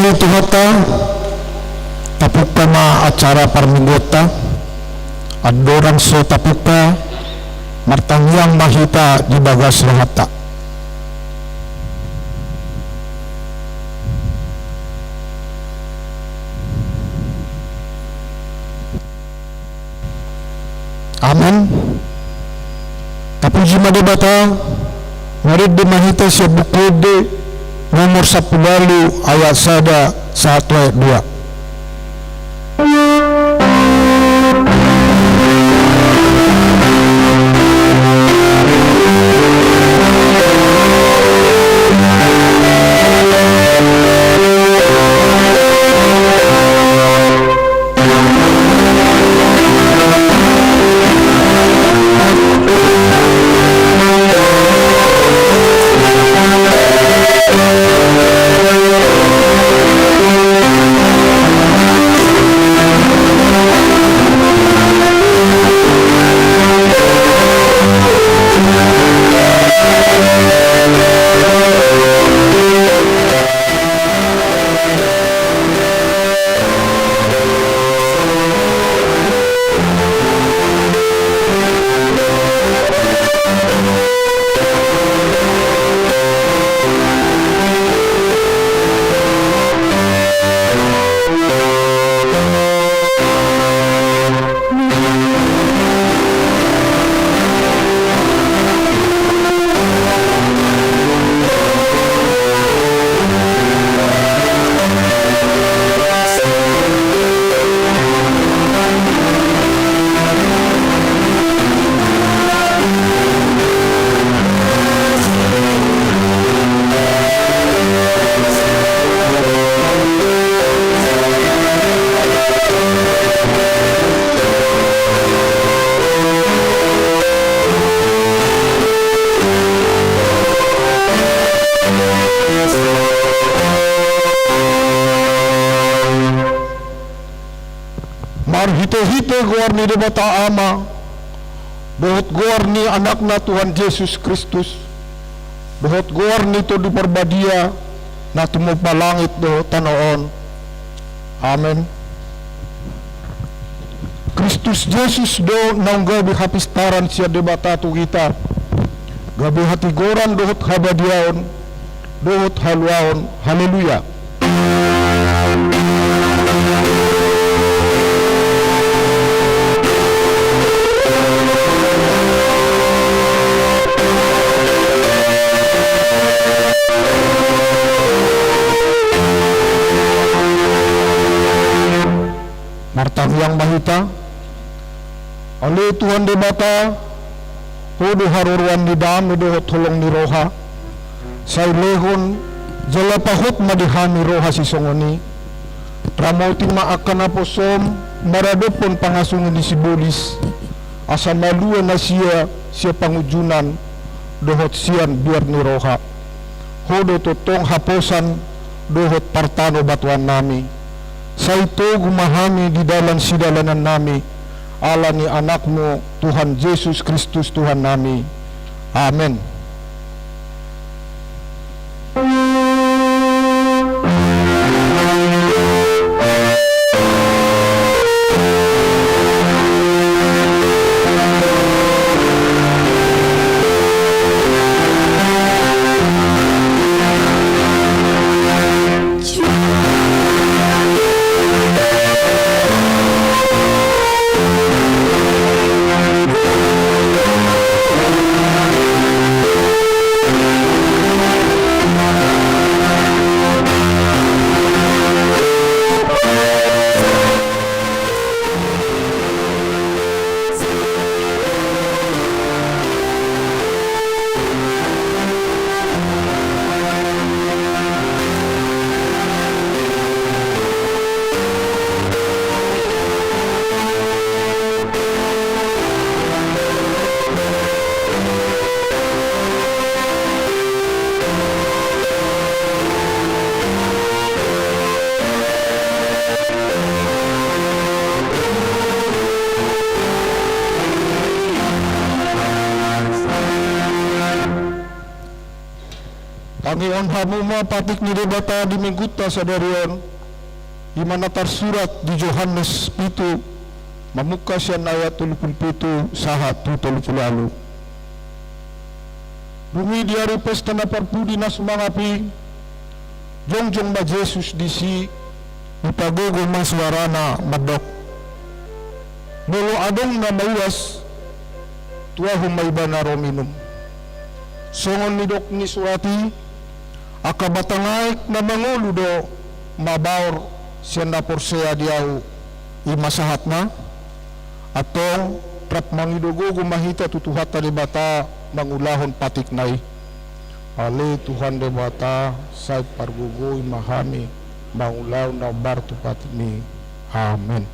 ni tuhata tapukta ma acara parminggota adorang so tapukta martangyang mahita di bagas lahata. Amen. Kapuji madebata ngarid di mahita siya bukode nomor 10 ayat 1 ayat 2. Hite-hite guar ni debata ama dohot guar ni anak na Tuhan Yesus Kristus dohot guar ni to di perbadia na tumupalangit do tanoon. Amen. Kristus Yesus do nang gabi hapistaran siya debata tu kita gabi hatigoran dohot habadiaon dohot haluaon. Haleluya. Martang yang mahita oleh Tuhan debata hudu haruruan di dam do tolong ni roha say lehon jalapahot madihani roha si songoni tramauti maakan aposom maradopon pangasungin di sibulis asa malua na siya pangujunan dohot sian biar ni roha hudu totong haposan dohot partano batuan nami. Sa ito gumahami di dalam sidalanan nami ala ni anakmu Tuhan Yesus Kristus Tuhan nami. Amen. Pangion hamuma patik ni debata di mingguta sa darion imana tersurat di Yohanes 7 mamuka siya ayat 37 saha 30. Bungi di hari pesta na parpudi na sumangapi jongjong ba Jesus disi ipagugo maswarana madok mulo adong na maiwas tua humayba na rominum songon ni dok ni surati akabatangay na manguludo mabaur siya na porsea diyaw imasahat na atong trap mangidugo gumahita tutuhata ni bata mangulahon patiknay ali Tuhan de bata say pargugo imahami mangulaw na bartu patikni amen.